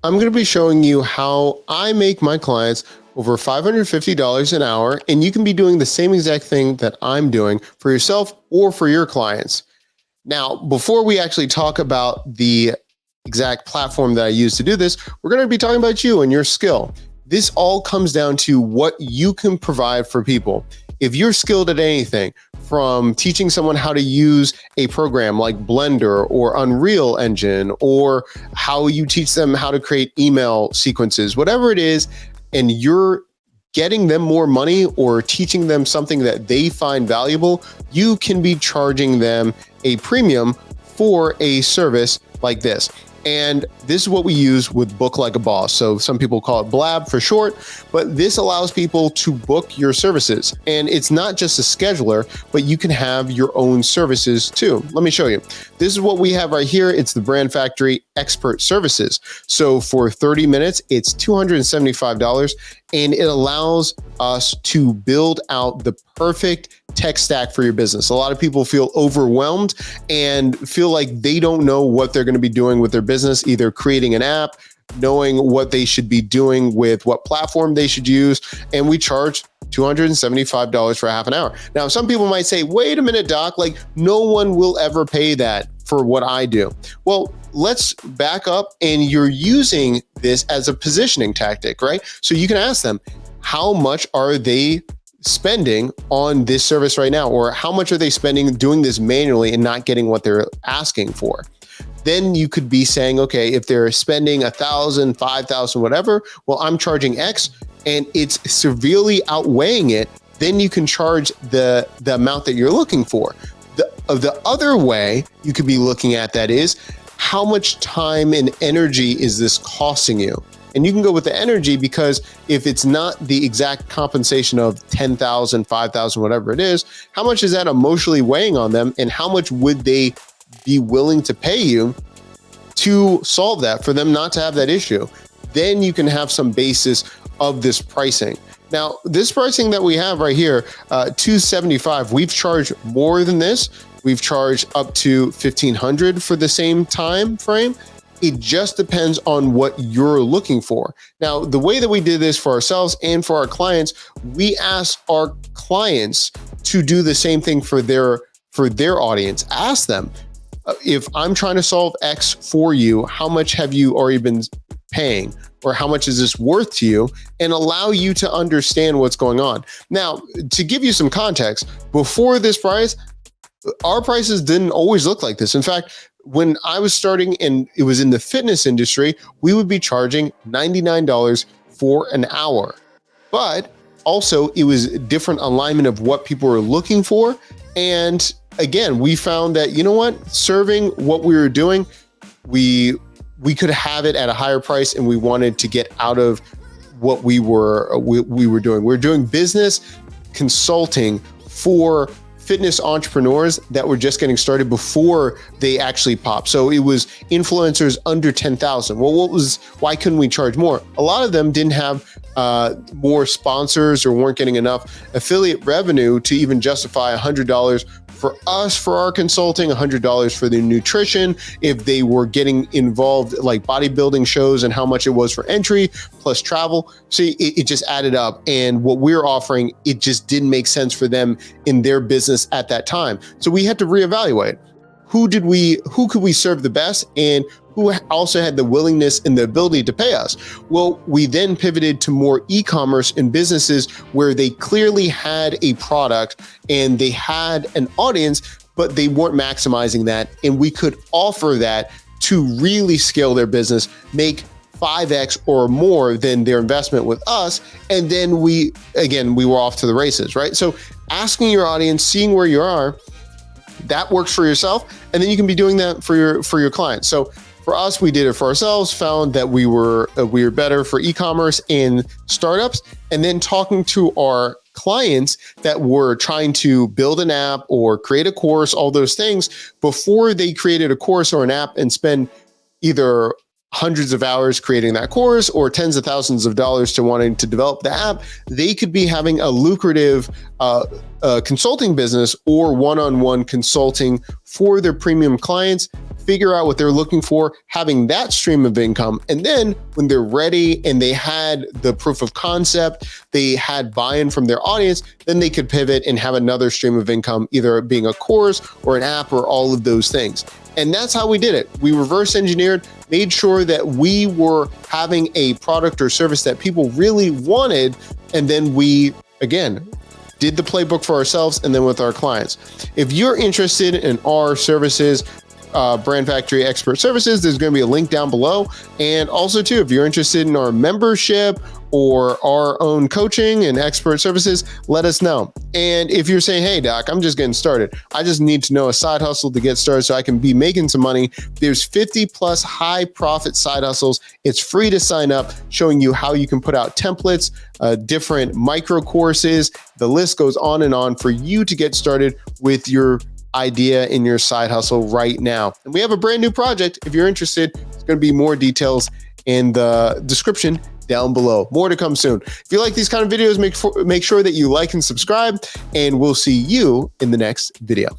I'm going to be showing you how I make my clients over $550 an hour, and you can be doing the same exact thing that I'm doing for yourself or for your clients. Now, before we actually talk about the exact platform that I use to do this, we're going to be talking about you and your skill. This all comes down to what you can provide for people. If you're skilled at anything, from teaching someone how to use a program like Blender or Unreal Engine, or how you teach them how to create email sequences, whatever it is, and you're getting them more money or teaching them something that they find valuable, you can be charging them a premium for a service like this. And this is what we use with Book Like a Boss. So some people call it Blab for short, but this allows people to book your services. And it's not just a scheduler, but you can have your own services too. Let me show you. This is what we have right here. It's the Brand Factory Expert Services. So for 30 minutes, it's $275, and it allows us to build out the perfect tech stack for your business. A lot of people feel overwhelmed and feel like they don't know what they're going to be doing with their business, either creating an app, knowing what they should be doing with what platform they should use. And we charge $275 for a half an hour. Now, some people might say, wait a minute, Doc, like no one will ever pay that for what I do. Well, let's back up, and you're using this as a positioning tactic, right? So you can ask them, how much are they spending on this service right now? Or how much are they spending doing this manually and not getting what they're asking for? Then you could be saying, okay, if they're spending $1,000, $5,000, whatever, well, I'm charging X and it's severely outweighing it. Then you can charge the amount that you're looking for. The other way you could be looking at that is, how much time and energy is this costing you? And you can go with the energy, because if it's not the exact compensation of $10,000, $5,000, whatever it is, how much is that emotionally weighing on them? And how much would they be willing to pay you to solve that, for them not to have that issue? Then you can have some basis of this pricing. Now, this pricing that we have right here, $275, we've charged more than this. We've charged up to $1,500 for the same time frame. It just depends on what you're looking for. Now, the way that we did this for ourselves and for our clients, we asked our clients to do the same thing for their audience. Ask them, if I'm trying to solve X for you, how much have you already been paying? Or how much is this worth to you? And allow you to understand what's going on. Now, to give you some context, before this price, our prices didn't always look like this. In fact, when I was starting and it was in the fitness industry, we would be charging $99 for an hour. But also it was a different alignment of what people were looking for. And again, we found that, you know what, serving what we were doing, we could have it at a higher price, and we wanted to get out of what we were doing. We're doing business consulting for fitness entrepreneurs that were just getting started before they actually popped. So it was influencers under 10,000. Well, why couldn't we charge more? A lot of them didn't have more sponsors or weren't getting enough affiliate revenue to even justify $100 for us for our consulting, $100 for the nutrition, if they were getting involved like bodybuilding shows and how much it was for entry, plus travel. See, it just added up. And what we're offering, it just didn't make sense for them in their business at that time. So we had to reevaluate. Who could we serve the best, and who also had the willingness and the ability to pay us? Well, we then pivoted to more e-commerce and businesses where they clearly had a product and they had an audience, but they weren't maximizing that. And we could offer that to really scale their business, make 5x or more than their investment with us. And then we were off to the races, right? So asking your audience, seeing where you are, that works for yourself. And then you can be doing that for your clients. So for us, we did it for ourselves, found that we were better for e-commerce and startups, and then talking to our clients that were trying to build an app or create a course, all those things, before they created a course or an app and spend either hundreds of hours creating that course or tens of thousands of dollars to wanting to develop the app, they could be having a lucrative consulting business or one-on-one consulting for their premium clients, figure out what they're looking for, having that stream of income. And then when they're ready and they had the proof of concept, they had buy-in from their audience, then they could pivot and have another stream of income, either being a course or an app or all of those things. And that's how we did it. We reverse engineered, made sure that we were having a product or service that people really wanted. And then we, again, did the playbook for ourselves and then with our clients. If you're interested in our services, Brand Factory Expert Services, there's going to be a link down below. And also too, if you're interested in our membership or our own coaching and expert services, let us know. And if you're saying, hey Doc, I'm just getting started, I just need to know a side hustle to get started so I can be making some money, there's 50 plus high profit side hustles. It's free to sign up, showing you how you can put out templates, different micro courses. The list goes on and on for you to get started with your idea in your side hustle right now. And we have a brand new project. If you're interested, there's going to be more details in the description down below. More to come soon. If you like these kind of videos, make sure that you like and subscribe, and we'll see you in the next video.